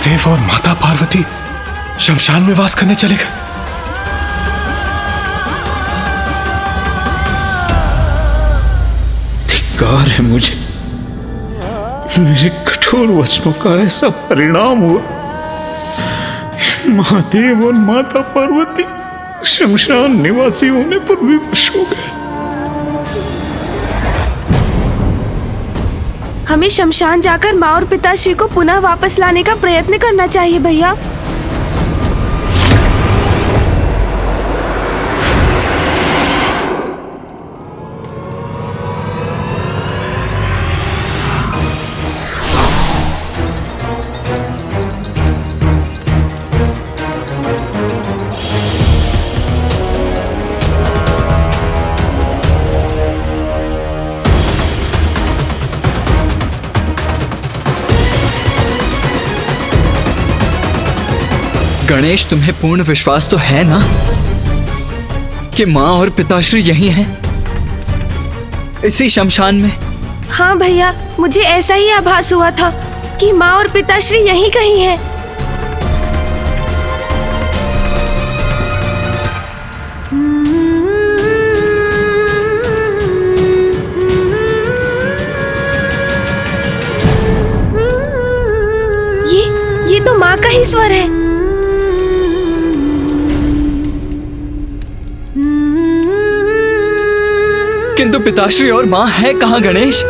महादेव और माता पार्वती शमशान में वास करने चले गए। धिक्कार है मुझे, मेरे कठोर वचनों का ऐसा परिणाम हुआ। महादेव और माता पार्वती शमशान निवासी होने पर विवश हो गए। हमें शमशान जाकर माँ और पिताश्री को पुनः वापस लाने का प्रयत्न करना चाहिए भैया। गणेश, तुम्हें पूर्ण विश्वास तो है ना कि माँ और पिताश्री यही हैं, इसी शमशान में? हाँ भैया, मुझे ऐसा ही आभास हुआ था कि माँ और पिताश्री यहीं कहीं हैं। ये तो माँ का ही स्वर है। किंतु पिताश्री और माँ है कहाँ गणेश?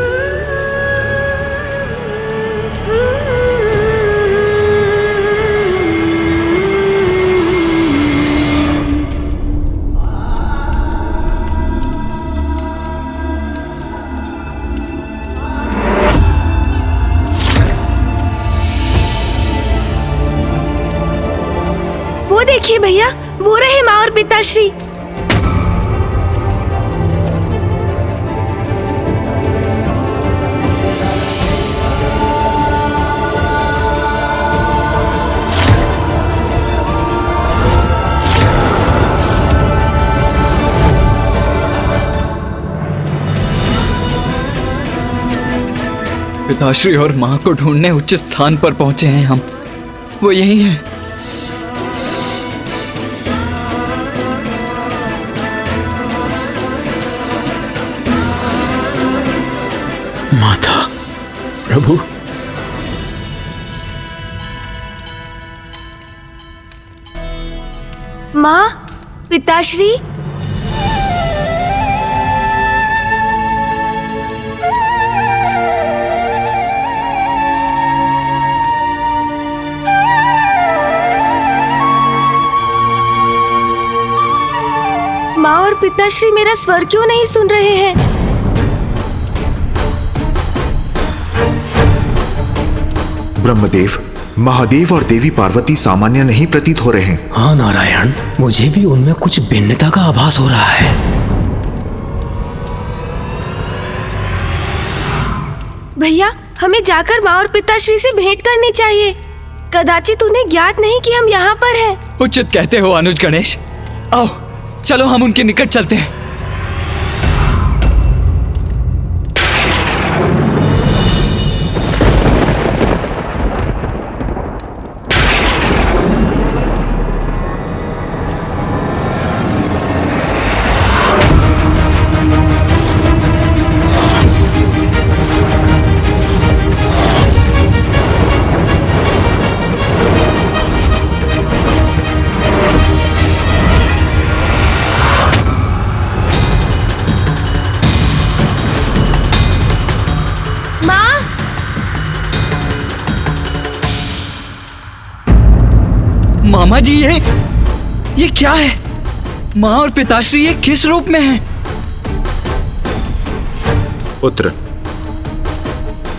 वो देखिए भैया, वो रहे माँ और पिताश्री। पिताश्री और माँ को ढूंढने उच्च स्थान पर पहुंचे हैं हम, वो यही है। माता, प्रभु, माँ, पिताश्री, माँ और पिताश्री मेरा स्वर क्यों नहीं सुन रहे हैं? ब्रह्मदेव, महादेव और देवी पार्वती सामान्य नहीं प्रतीत हो रहे हैं। हाँ नारायण, मुझे भी उनमें कुछ भिन्नता का आभास हो रहा है। भैया, हमें जाकर माँ और पिताश्री से भेंट करनी चाहिए। कदाचित उन्हें ज्ञात नहीं कि हम यहाँ पर हैं। उचित कहते हो अनुज गणेश, आओ चलो हम उनके निकट चलते हैं। मामा जी, ये क्या है? माँ और पिताश्री ये किस रूप में हैं? पुत्र,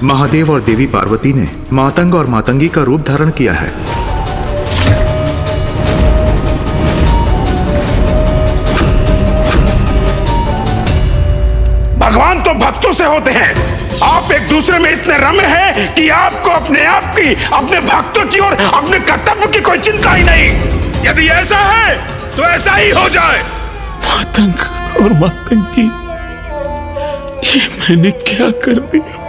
महादेव और देवी पार्वती ने मातंग और मातंगी का रूप धारण किया है। भगवान तो भक्तों से होते हैं। आप एक दूसरे में इतने रमे हैं कि आपको अपने आप की, अपने भक्तों की और अपने कर्तव्य की कोई चिंता ही नहीं। यदि ऐसा है तो ऐसा ही हो जाए। मातंग और मातंगी, ये मैंने क्या कर दिया?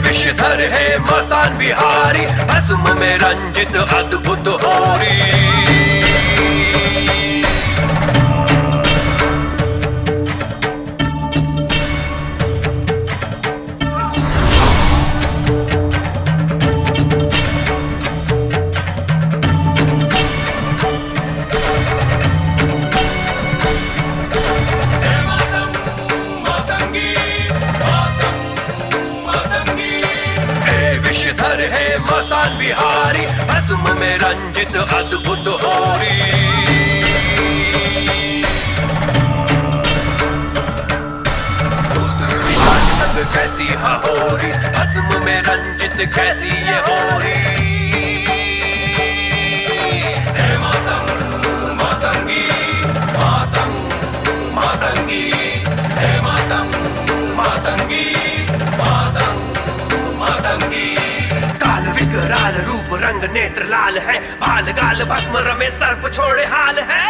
विषधर है मसान बिहारी, भस्म में रंजित अद्भुत होरी। विषधर है मसान बिहारी, भस्म में रंजित अद्भुत होरी। कैसी होरी, भस्म में रंजित कैसी ये होरी। हे मातंग मातंगी, मातंग मातंगी, हे मातंग मातंगी, मातंग मातंगी। काल विकराल रूप रंग नेत्र लाल है, भाल गाल भस्म रमे सर्प छोड़े हाल है।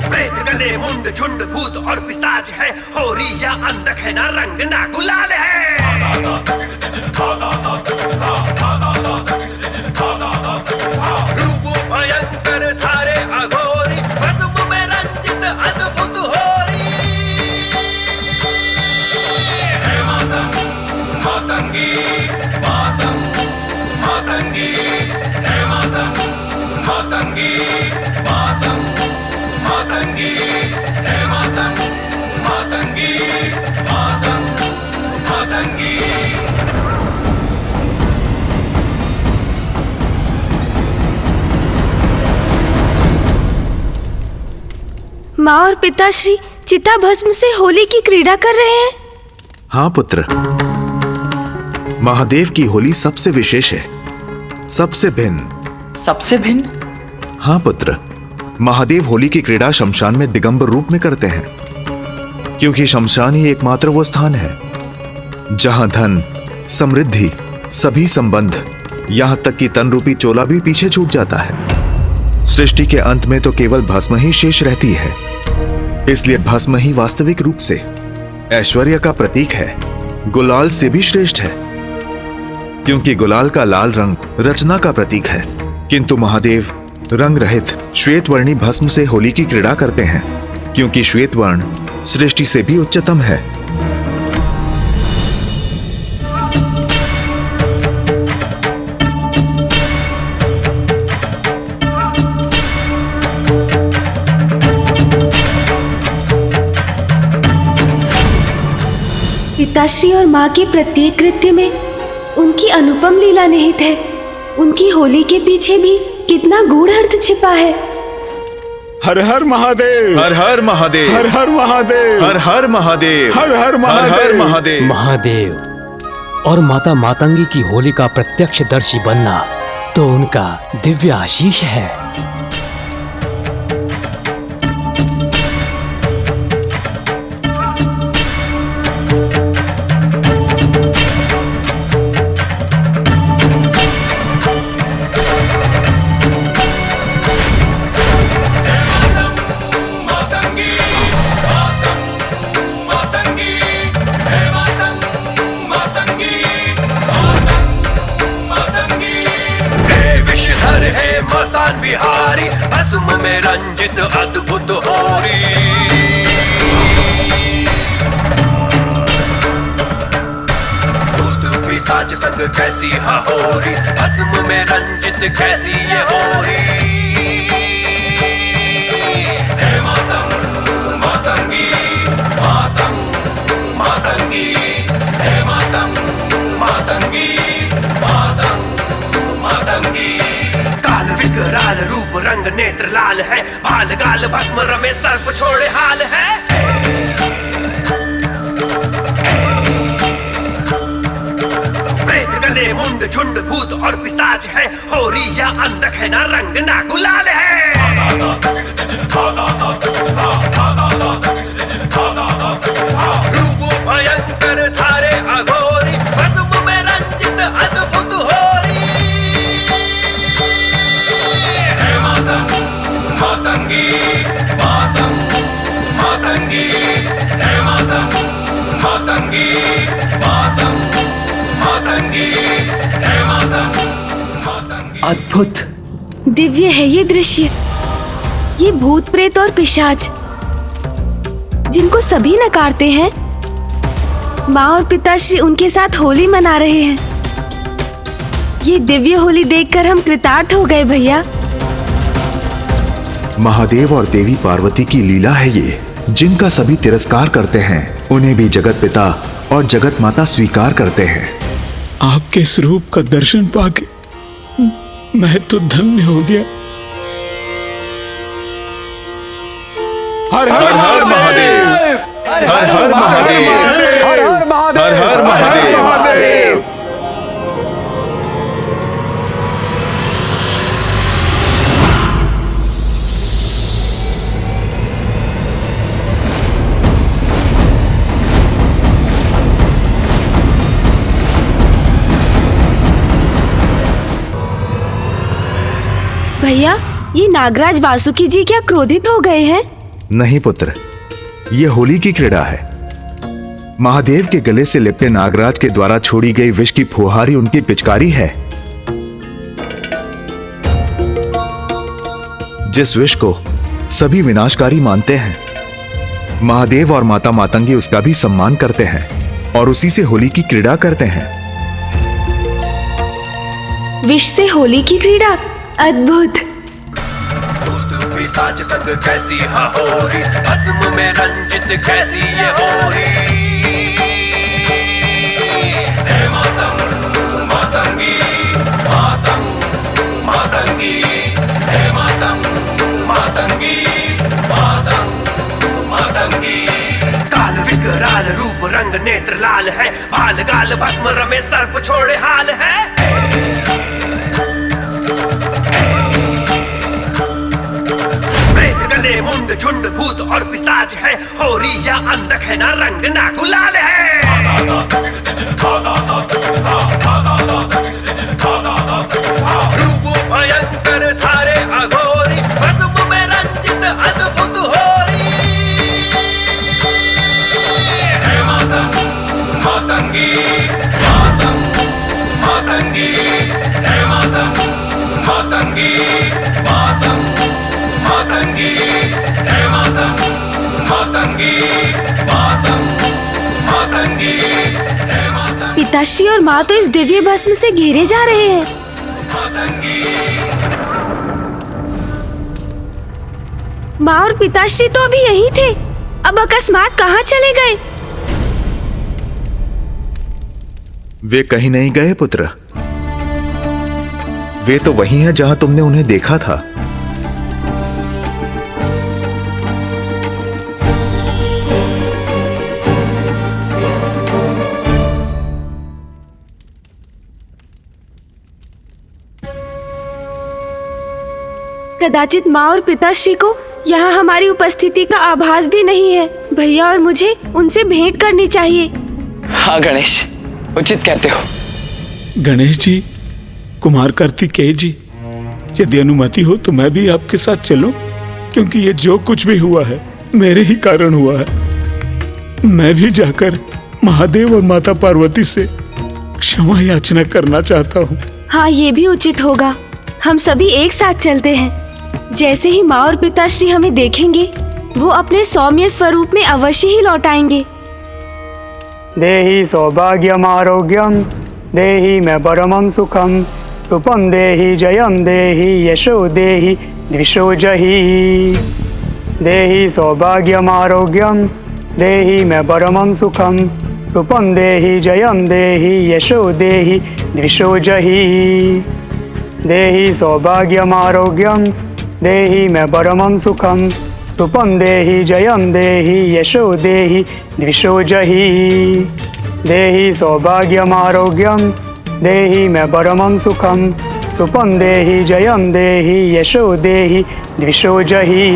प्रेत गले मुंड झुंड भूत और पिशाच है, होरी या अंधक है ना रंग ना गुलाल है। रूप भयंकर धारे अघोरी, भस्म में रंजित अद्भुत होरी। हे मातंग मातंगी, मातंग मातंगी, हे मातंग मातंगी, मातंग मातंगी, हे मातंग मातंगी, मातंग मातंगी। माँ और पिताश्री चिता भस्म से होली की क्रीड़ा कर रहे हैं। हाँ पुत्र, महादेव की होली सबसे विशेष है, सबसे भिन्न। सबसे भिन्न? हाँ पुत्र, महादेव होली की क्रीड़ा शमशान में दिगंबर रूप में करते हैं, क्योंकि शमशान ही एकमात्र वो स्थान है जहां धन, समृद्धि, सभी संबंध, यहां तक कि तन रूपी चोला भी पीछे छूट जाता है। सृष्टि के अंत में तो केवल भस्म ही शेष रहती है, इसलिए भस्म ही वास्तविक रूप से ऐश्वर्य का प्रतीक है, गुलाल से भी श्रेष्ठ है, क्योंकि गुलाल का लाल रंग रचना का प्रतीक है। किंतु महादेव रंग रहित श्वेत वर्णी भस्म से होली की क्रीड़ा करते हैं, क्योंकि श्वेत वर्ण सृष्टि से भी उच्चतम है। पिताश्री और माँ के प्रत्येक कृत्य में उनकी अनुपम लीला निहित है। उनकी होली के पीछे भी कितना गूढ़ अर्थ छिपा है। हर हर महादेव, हर हर महादेव, हर हर महादेव, हर हर महादेव, हर हर हर हर महादेव। महादेव। महादेव और माता मातंगी की होली का प्रत्यक्षदर्शी बनना तो उनका दिव्य आशीष है। मसान बिहारी, भस्म में रंजित अद्भुत होरी। भूत पिशाच संग कैसी होरी, भस्म में रंजित कैसी ये होरी। हे मातंग मातंगी, मातंग मातंगी, हे मातंग मातंगी, मातंग मातंगी। काल विकराल रूप रंग नेत्र लाल है, भाल गाल भस्म रमे सर्प छोड़े हाल है। प्रेत गले मुंड झुंड भूत और पिशाच है, होरी या अंधक है ना रंग ना गुलाल है। रूप भयंकर धारे अघोरी, भस्म में रंजित अद्भुत होरी। हे मातंग मातंगी मातंग मातंगी, हे मातंग मातंगी मातंग मातंगी, हे मातंग मातंगी। अद्भुत, दिव्य है ये दृश्य। ये भूत प्रेत और पिशाच जिनको सभी नकारते हैं, माँ और पिताश्री उनके साथ होली मना रहे हैं। ये दिव्य होली देखकर हम कृतार्थ हो गए भैया। महादेव और देवी पार्वती की लीला है ये, जिनका सभी तिरस्कार करते हैं, उन्हें भी जगत पिता और जगत माता स्वीकार करते हैं। आपके इस रूप का दर्शन पाके मैं तो धन्य हो गया। हर हर हर महादेव, हर हर महादेव, हर हर महादेव, हर हर महादेव। भैया, ये नागराज वासुकी जी क्या क्रोधित हो गए हैं? नहीं पुत्र, यह होली की क्रीड़ा है। महादेव के गले से लिपटे नागराज के द्वारा छोड़ी गई विष की फुहारी उनकी पिचकारी है। जिस विष को सभी विनाशकारी मानते हैं, महादेव और माता मातंगी उसका भी सम्मान करते हैं और उसी से होली की क्रीड़ा करते हैं। विष से होली की क्रीड़ा, अद्भुत। पिशाच संग कैसी होरी, भस्म में रंजित कैसी ये होरी। हे मातंग मातंगी मातंग मातंगी, हे मातंग मातंगी मातंग मातंगी। काल विकराल रूप रंग नेत्र लाल है, भाल गाल भस्म रमे सर्प छोड़े हाल है। गले मुंड झुंड भूत और पिशाच है, होरी या अंधक है ना रंग ना गुलाल है। रूप भयंकर धारे अघोरी, भस्म में रंजित अद्भुत होरी। हे मातंग मातंगी मातंग मातंगी, हे मातंग मातंगी मातंग मातंगी, हे मातंग मातंगी मातंग मातंगी, हे मातंग। पिताश्री और माँ तो इस दिव्य भस्म से घेरे जा रहे हैं। माँ और पिताश्री तो अभी यही थे, अब अकस्मात कहाँ चले गए? वे कहीं नहीं गए पुत्र, वे तो वही हैं जहां तुमने उन्हें देखा था। कदाचित माँ और पिताश्री को यहाँ हमारी उपस्थिति का आभास भी नहीं है। भैया और मुझे उनसे भेंट करनी चाहिए। हाँ गणेश, उचित कहते हो। गणेश जी, कुमार कार्तिकेय जी, यदि अनुमति हो तो मैं भी आपके साथ चलूं, क्योंकि ये जो कुछ भी हुआ है मेरे ही कारण हुआ है। मैं भी जाकर महादेव और माता पार्वती से क्षमा याचना करना चाहता हूँ। हाँ, ये भी उचित होगा। हम सभी एक साथ चलते हैं। जैसे ही माँ और पिताश्री हमें देखेंगे, वो अपने सौम्य स्वरूप में अवश्य ही लौट आएंगे। देहि सौभाग्यम आरोग्यम, देहि मे परमं सुखम, तुपम देहि जयम देहि यशो देहि द्विषो जहि। देहि सौभाग्यम आरोग्यम, देहि मे परमं सुखम, तुपम देहि जयम देहि यशो देहि द्विषो जहि। देहि सौभाग्यम आरोग्यम, देहि मे परमं सुखम, तुपम देहि जयम देहि यशो देहि द्विषो जहि। देहि सौभाग्यम आरोग्यम, देहि मे परमं सुखम। तुपं देहि जयं देहि यशो देहि द्विषो जहि।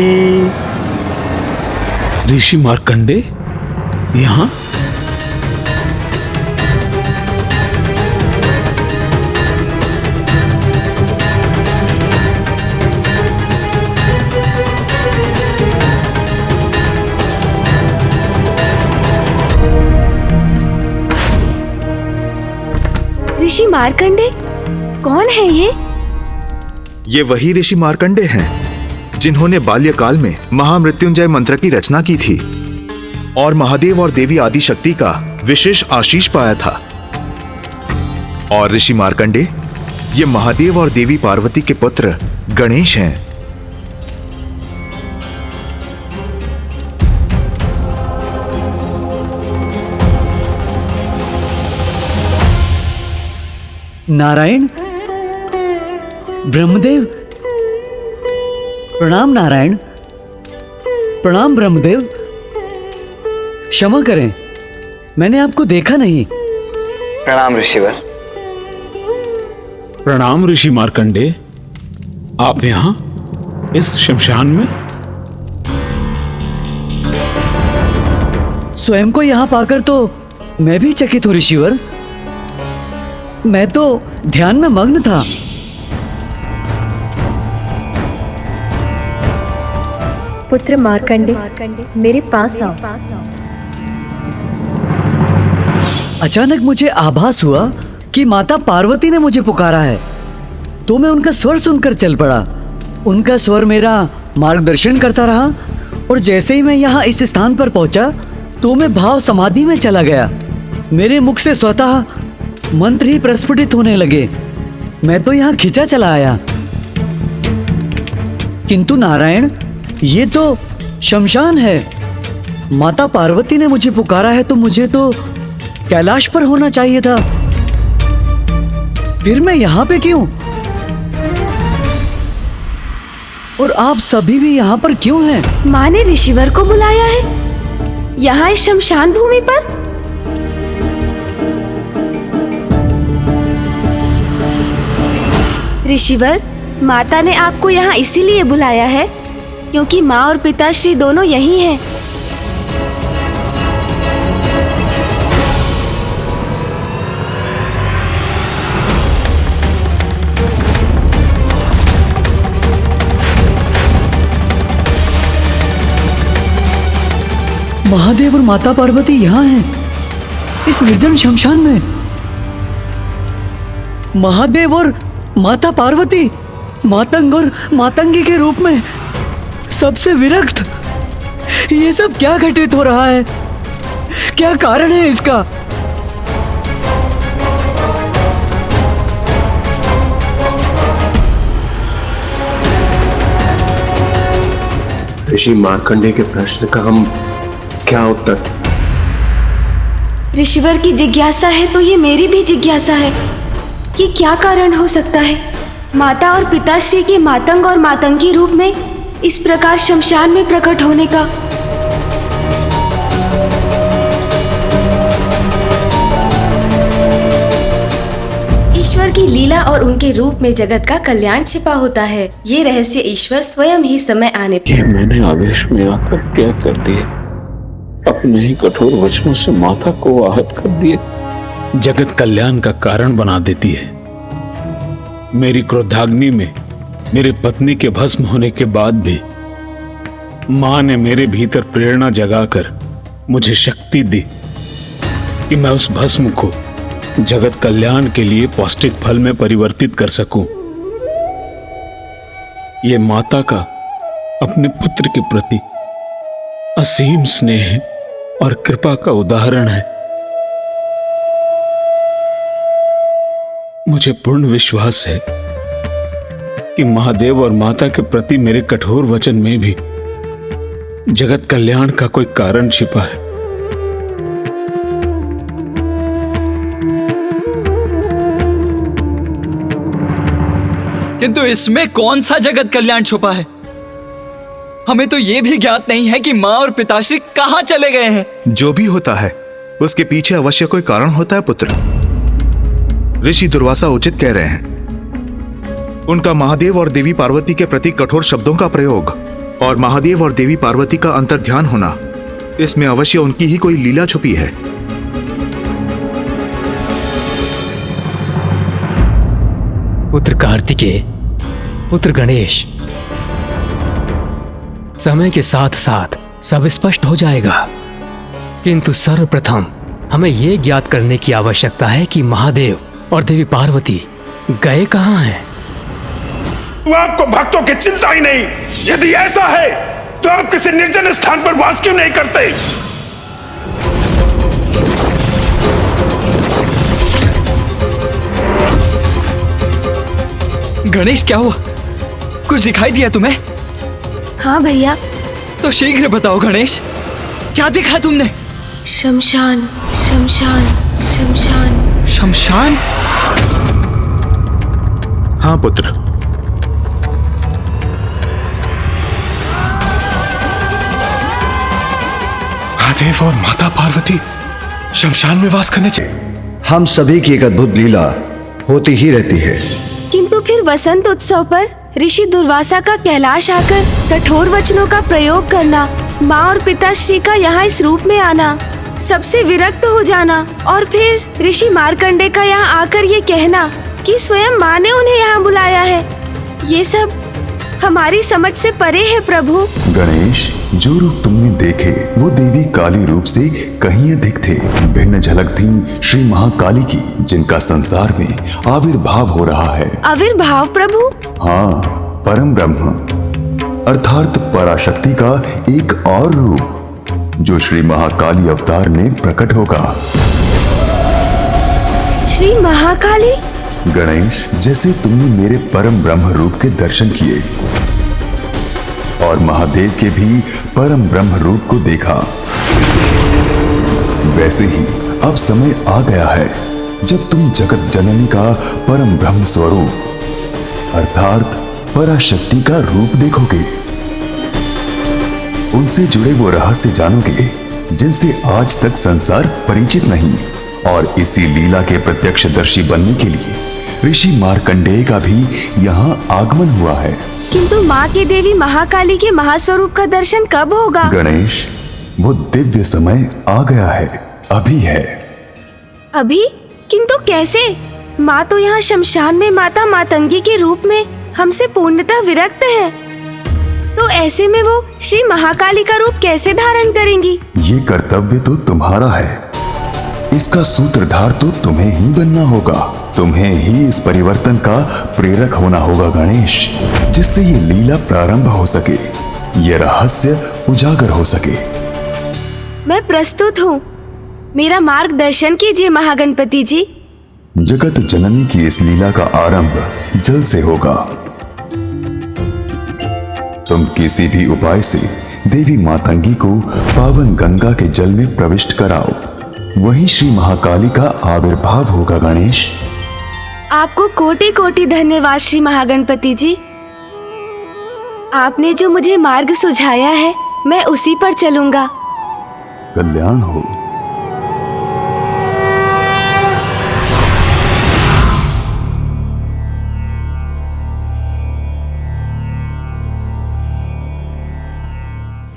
ऋषि मार्कंडे यहाँ? ऋषि मार्कंडे कौन है ये? ये वही ऋषि मार्कंडे हैं जिन्होंने बाल्यकाल में महामृत्युंजय मंत्र की रचना की थी और महादेव और देवी आदिशक्ति का विशेष आशीष पाया था। और ऋषि मार्कंडे ये महादेव और देवी पार्वती के पुत्र गणेश हैं। नारायण, ब्रह्मदेव, प्रणाम नारायण, प्रणाम ब्रह्मदेव। क्षमा करें, मैंने आपको देखा नहीं। प्रणाम ऋषिवर। प्रणाम ऋषि मार्कंडे, आप यहाँ इस शमशान में? स्वयं को यहाँ पाकर तो मैं भी चकित हूँ ऋषिवर। मैं तो ध्यान में मग्न था। पुत्र मार्कंडे, मेरे पास आओ। अचानक मुझे आभास हुआ कि माता पार्वती ने मुझे पुकारा है, तो मैं उनका स्वर सुनकर चल पड़ा। उनका स्वर मेरा मार्गदर्शन करता रहा और जैसे ही मैं यहाँ इस स्थान पर पहुंचा तो मैं भाव समाधि में चला गया। मेरे मुख से स्वतः मंत्र ही प्रस्फुटित होने लगे। मैं तो यहाँ खिंचा चला आया। किंतु नारायण, ये तो शमशान है। माता पार्वती ने मुझे पुकारा है तो मुझे तो कैलाश पर होना चाहिए था। फिर मैं यहाँ पे क्यों? और आप सभी भी यहाँ पर क्यों हैं? माँ ने ऋषिवर को बुलाया है यहाँ इस शमशान भूमि पर। ऋषिवर, माता ने आपको यहाँ इसीलिए बुलाया है क्योंकि माँ और पिताश्री दोनों यही हैं। महादेव और माता पार्वती यहाँ हैं, इस निर्जन शमशान में। महादेव और माता पार्वती मातंग और मातंगी के रूप में, सबसे विरक्त। ये सब क्या घटित हो रहा है? क्या कारण है इसका? ऋषि मार्कंडे के प्रश्न का हम क्या उत्तर? ऋषिवर की जिज्ञासा है तो ये मेरी भी जिज्ञासा है कि क्या कारण हो सकता है माता और पिताश्री के मातंग और मातंगी रूप में इस प्रकार शमशान में प्रकट होने का। ईश्वर की लीला और उनके रूप में जगत का कल्याण छिपा होता है। ये रहस्य ईश्वर स्वयं ही समय आने पर। ये मैंने आवेश में आकर क्या कर दिया? अपने ही कठोर वचनों से माता को आहत कर दिए। जगत कल्याण का कारण बना देती है। मेरी क्रोधाग्नि में मेरे पत्नी के भस्म होने के बाद भी मां ने मेरे भीतर प्रेरणा जगाकर मुझे शक्ति दी कि मैं उस भस्म को जगत कल्याण के लिए पौष्टिक फल में परिवर्तित कर सकूं। यह माता का अपने पुत्र के प्रति असीम स्नेह और कृपा का उदाहरण है। मुझे पूर्ण विश्वास है कि महादेव और माता के प्रति मेरे कठोर वचन में भी जगत कल्याण का कोई कारण छिपा है। किंतु इसमें कौन सा जगत कल्याण छुपा है? हमें तो यह भी ज्ञात नहीं है कि माँ और पिताश्री कहाँ चले गए हैं। जो भी होता है उसके पीछे अवश्य कोई कारण होता है पुत्र। ऋषि दुर्वासा उचित कह रहे हैं। उनका महादेव और देवी पार्वती के प्रति कठोर शब्दों का प्रयोग और महादेव और देवी पार्वती का अंतर्ध्यान होना, इसमें अवश्य उनकी ही कोई लीला छुपी है। पुत्र कार्तिकेय, पुत्र गणेश, समय के साथ साथ सब स्पष्ट हो जाएगा, किंतु सर्वप्रथम हमें यह ज्ञात करने की आवश्यकता है कि महादेव और देवी पार्वती गए कहाँ हैं। वो आपको भक्तों की चिंता ही नहीं। यदि ऐसा है तो आप किसी निर्जन स्थान पर वास क्यों नहीं करते? गणेश, क्या हुआ? कुछ दिखाई दिया तुम्हें? हाँ भैया। तो शीघ्र बताओ गणेश, क्या देखा तुमने? शमशान, शमशान, शमशान। शमशान? हाँ पुत्र, महादेव और माता पार्वती शमशान में वास करने चाहिए। हम सभी की एक अद्भुत लीला होती ही रहती है। किंतु फिर वसंत उत्सव पर ऋषि दुर्वासा का कैलाश आकर कठोर वचनों का प्रयोग करना, माँ और पिताश्री का यहाँ इस रूप में आना, सबसे विरक्त हो जाना और फिर ऋषि मार्कंडे का यहाँ आकर ये कहना कि स्वयं माँ ने उन्हें यहाँ बुलाया है, ये सब हमारी समझ से परे है प्रभु। गणेश, जो रूप तुमने देखे वो देवी काली रूप से कहीं अधिक थे। भिन्न झलक थी श्री महाकाली की, जिनका संसार में आविर्भाव हो रहा है। आविर्भाव प्रभु? हाँ, परम ब्रह्म अर्थात पराशक्ति का एक और रूप जो श्री महाकाली अवतार में प्रकट होगा। श्री महाकाली? गणेश, जैसे तुमने मेरे परम ब्रह्म रूप के दर्शन किए और महादेव के भी परम ब्रह्म रूप को देखा, वैसे ही अब समय आ गया है जब तुम जगत जननी का परम ब्रह्म स्वरूप अर्थात पराशक्ति का रूप देखोगे। उनसे जुड़े वो रहस्य जानोगे जिनसे आज तक संसार परिचित नहीं, और इसी लीला के प्रत्यक्षदर्शी बनने के लिए ऋषि मार्कंडेय का भी यहाँ आगमन हुआ है। किंतु माँ की देवी महाकाली के महास्वरूप का दर्शन कब होगा? गणेश, वो दिव्य समय आ गया है, अभी है। अभी? किंतु कैसे? माँ तो यहाँ शमशान में माता मातंगी के रूप में हमसे पूर्णतः विरक्त है, तो ऐसे में वो श्री महाकाली का रूप कैसे धारण करेंगी? ये कर्तव्य तो तुम्हारा है, इसका सूत्रधार तो तुम्हें ही बनना होगा। तुम्हें ही इस परिवर्तन का प्रेरक होना होगा गणेश, जिससे ये लीला प्रारंभ हो सके, ये रहस्य उजागर हो सके। मैं प्रस्तुत हूँ, मेरा मार्गदर्शन कीजिए महागणपति जी। जगत जननी की इस लीला का आरंभ जल से होगा। तुम किसी भी उपाय से देवी मातंगी को पावन गंगा के जल में प्रविष्ट कराओ, वहीं श्री महाकाली का आविर्भाव होगा गणेश। आपको कोटि कोटि धन्यवाद श्री महागणपति जी। आपने जो मुझे मार्ग सुझाया है मैं उसी पर चलूंगा। कल्याण हो।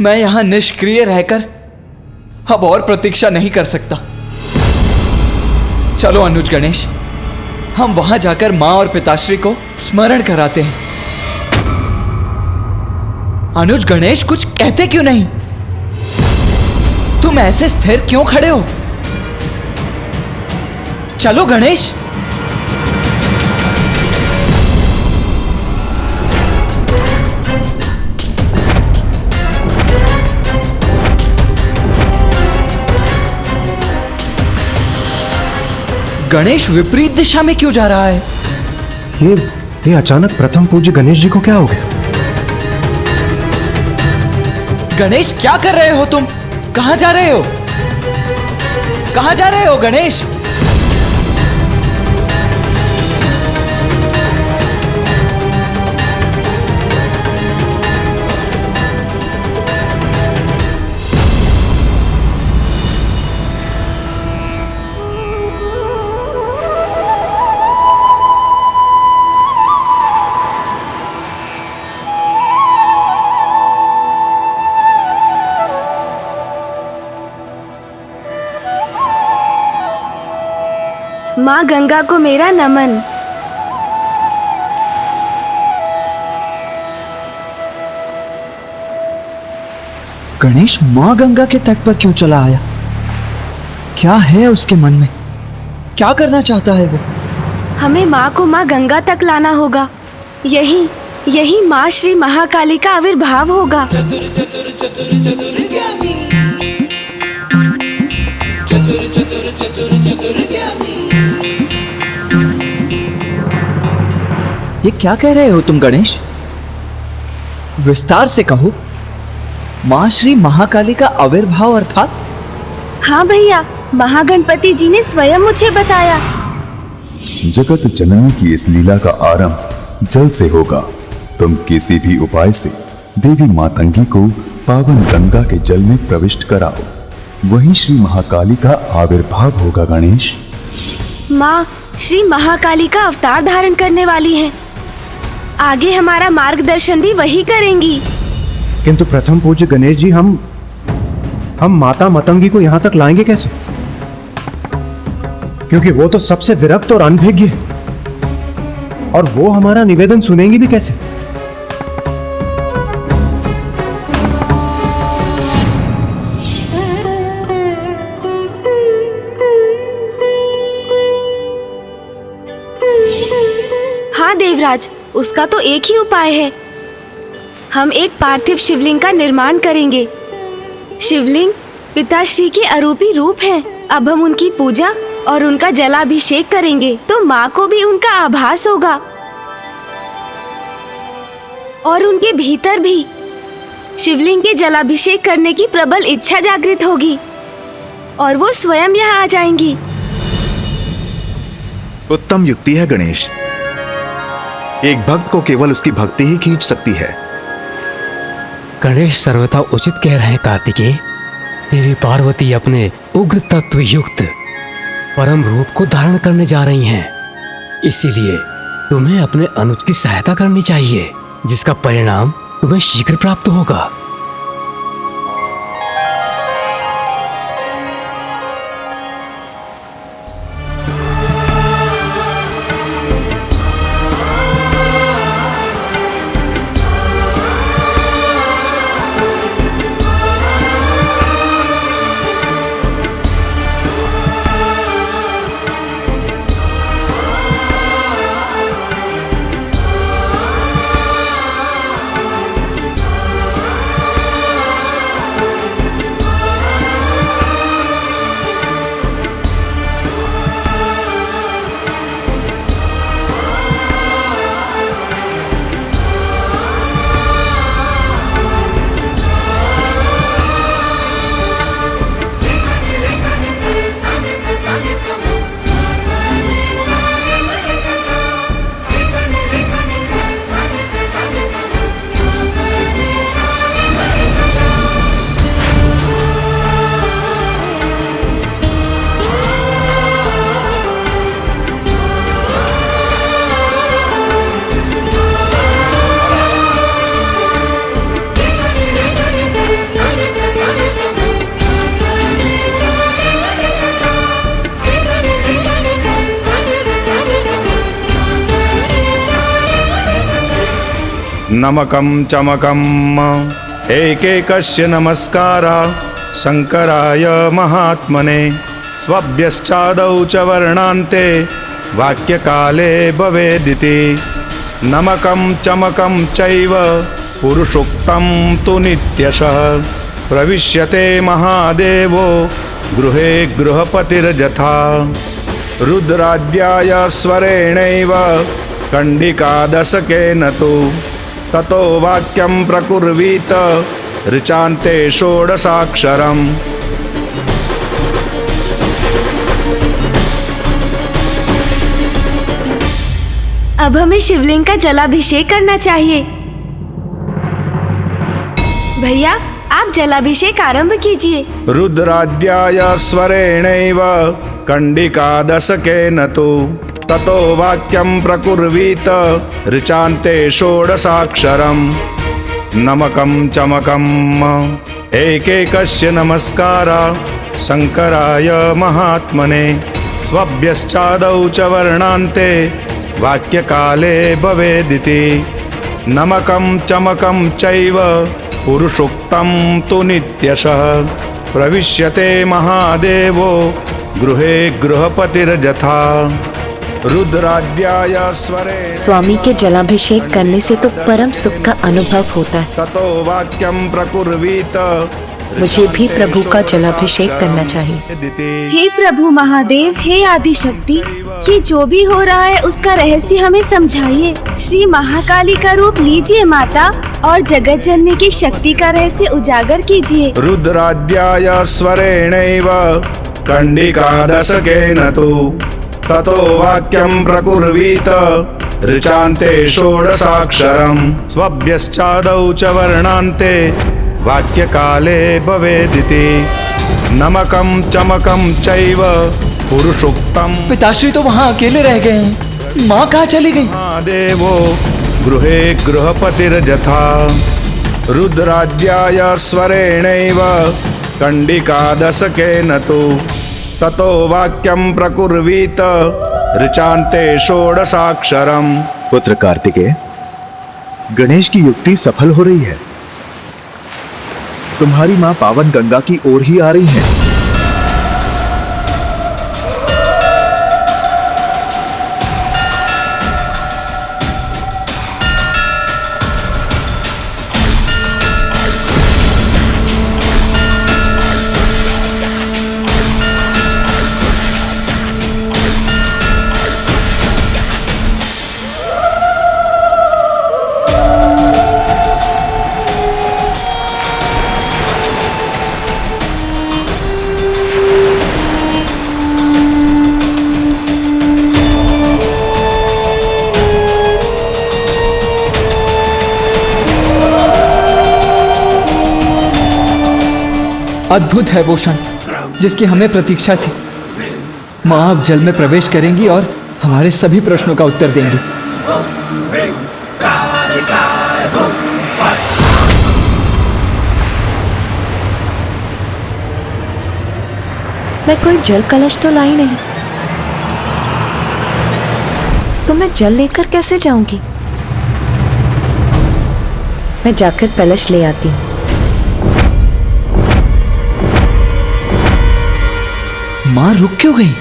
मैं यहाँ निष्क्रिय रहकर अब और प्रतीक्षा नहीं कर सकता। चलो अनुज गणेश, हम वहां जाकर माँ और पिताश्री को स्मरण कराते हैं। अनुज गणेश, कुछ कहते क्यों नहीं? तुम ऐसे स्थिर क्यों खड़े हो? चलो गणेश। गणेश विपरीत दिशा में क्यों जा रहा है? ये अचानक प्रथम पूज्य गणेश जी को क्या हो गया? गणेश, क्या कर रहे हो तुम? कहां जा रहे हो? कहां जा रहे हो गणेश? माँ गंगा को मेरा नमन। गणेश माँ गंगा के तट पर क्यों चला आया? क्या है उसके मन में? क्या करना चाहता है वो? हमें माँ को माँ गंगा तक लाना होगा। यही माँ श्री महाकाली का आविर्भाव होगा। ये क्या कह रहे हो तुम गणेश? विस्तार से कहो। माँ श्री महाकाली का आविर्भाव अर्थात? हाँ भैया, महागणपति जी ने स्वयं मुझे बताया। जगत जननी की इस लीला का आरंभ जल से होगा। तुम किसी भी उपाय से देवी मातंगी को पावन गंगा के जल में प्रविष्ट कराओ, वहीं श्री महाकाली का आविर्भाव होगा। गणेश, माँ श्री महाकाली का अवतार धारण करने वाली हैं। आगे हमारा मार्गदर्शन भी वही करेंगी। किंतु प्रथम पूज्य गणेश जी, हम माता मतंगी को यहाँ तक लाएंगे कैसे? क्योंकि वो तो सबसे विरक्त और अनभिज्ञ है, और वो हमारा निवेदन सुनेंगी भी कैसे? हाँ देवराज, उसका तो एक ही उपाय है। हम एक पार्थिव शिवलिंग का निर्माण करेंगे। शिवलिंग पिताश्री के अरूपी रूप हैं। अब हम उनकी पूजा और उनका जलाभिषेक करेंगे तो माँ को भी उनका आभास होगा, और उनके भीतर भी शिवलिंग के जलाभिषेक करने की प्रबल इच्छा जागृत होगी और वो स्वयं यहाँ आ जाएंगी। उत्तम युक्ति है गणेश। एक भक्त को केवल उसकी भक्ति ही खींच सकती है। गणेश सर्वथा उचित कह रहे हैं कार्तिकेय। देवी पार्वती अपने उग्र तत्व युक्त परम रूप को धारण करने जा रही हैं। इसीलिए तुम्हें अपने अनुज की सहायता करनी चाहिए, जिसका परिणाम तुम्हें शीघ्र प्राप्त होगा। नमकं चमकम् एकैकस्य नमस्कारा शंकराय महात्मने स्वभ्यश्चादौ च वर्णान्ते वाक्यकाले भवेदिति। नमकं चमकं चैव पुरुषोक्तं तु नित्यशः प्रविश्यते महादेवो गृहे गृहपतिर्यथा। रुद्राद्याय स्वरेणैव कंडिकादशकेन तु ततो वाक्यं प्रकुर्वीत ऋचान्ते षोडशाक्षरम्। अब हमें शिवलिंग का जलाभिषेक करना चाहिए। भैया, आप जलाभिषेक आरंभ कीजिए। रुद्राद्याय स्वरेणैव कंडिकादशकेन तु ततो वाक्यं प्रकुर्वीत ऋचान्ते षोडशाक्षरम्। नमकं चमकम् एकैकस्य नमस्कारा शंकराय महात्मने स्वभ्यश्चादौ च वर्णान्ते वाक्यकाले भवेदिति नमकं चमकं चैव पुरुषोक्तं तु नित्यशः प्रविश्यते महादेवो गृहे गृहपतिर्यथा रुद्राद्याय स्वरे। स्वामी के जलाभिषेक करने से तो परम सुख का अनुभव होता है। ततो वाक्यं प्रकुर्वीत। मुझे भी प्रभु का जलाभिषेक करना चाहिए। हे प्रभु महादेव, हे आदिशक्ति, ये जो भी हो रहा है उसका रहस्य हमें समझाइए। श्री महाकाली का रूप लीजिए माता और जगत जननी की शक्ति का रहस्य उजागर कीजिए। रुद्राद्याय स्वरेणैव कंडिकादशकेन तु ततो वाक्यं प्रकुर्वीत ऋचान्ते षोडशाक्षरम् स्वभ्यश्चादौ च वर्णान्ते वाक्यकाले भवेदिति नमकं चमकं चैव पुरुषोक्तम। पिताश्री तो वहाँ अकेले रह गए हैं, माँ कहाँ चली गई? देवो गृहे गृहपतिर्यथा रुद्राद्याय स्वरेणैव कंडिकादशकेन तु ततो वाक्यं प्रकुर्वीत ऋचान्ते षोडशाक्षरम्। पुत्र कार्तिकेय, गणेश की युक्ति सफल हो रही है। तुम्हारी मां पावन गंगा की ओर ही आ रही हैं। अद्भुत है वो क्षण जिसकी हमें प्रतीक्षा थी। माँ अब जल में प्रवेश करेंगी और हमारे सभी प्रश्नों का उत्तर देंगी। मैं कोई जल कलश तो लाई नहीं, तो मैं जल लेकर कैसे जाऊंगी? मैं जाकर कलश ले आती हूँ। माँ रुक क्यों गई?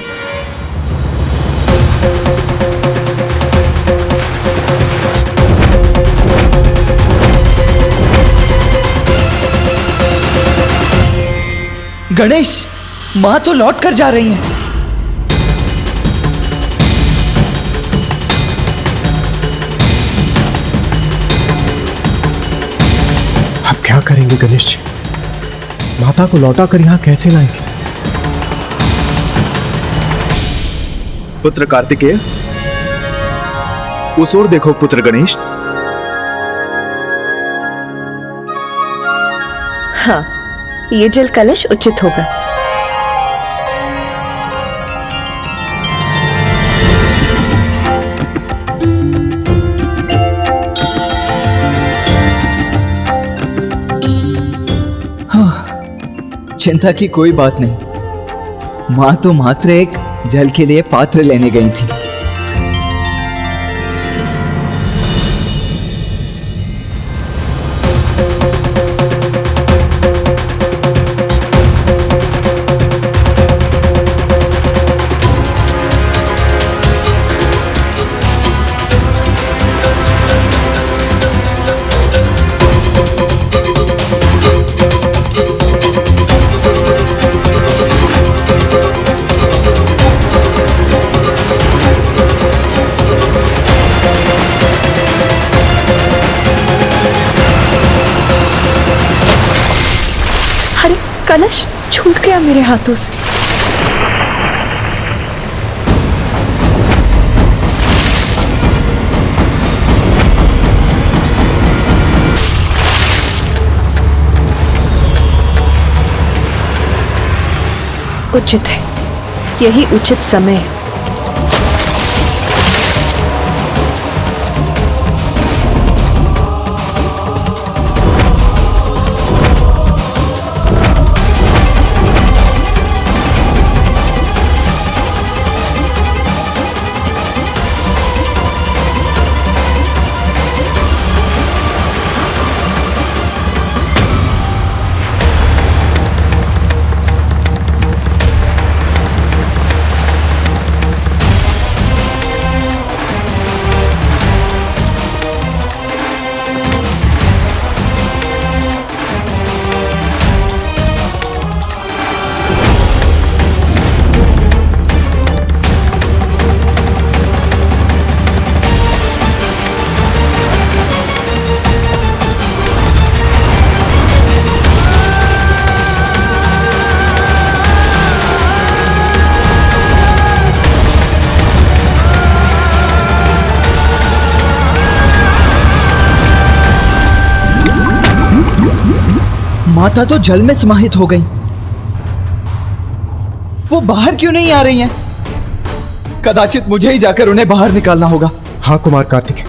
गणेश, माँ तो लौट कर जा रही हैं। अब क्या करेंगे गणेश जी? माता को लौटा कर यहाँ कैसे लाएंगे? पुत्र कार्तिकेय, उस ओर देखो पुत्र गणेश। हाँ, ये जल कलश उचित होगा। चिंता की कोई बात नहीं। माँ तो मात्र एक जल के लिए पात्र लेने गई थी। कलश छूट गया मेरे हाथों से। उचित है, यही उचित समय है। माता तो जल में समाहित हो गई। वो बाहर क्यों नहीं आ रही हैं? कदाचित मुझे ही जाकर उन्हें बाहर निकालना होगा। हाँ कुमार कार्तिक,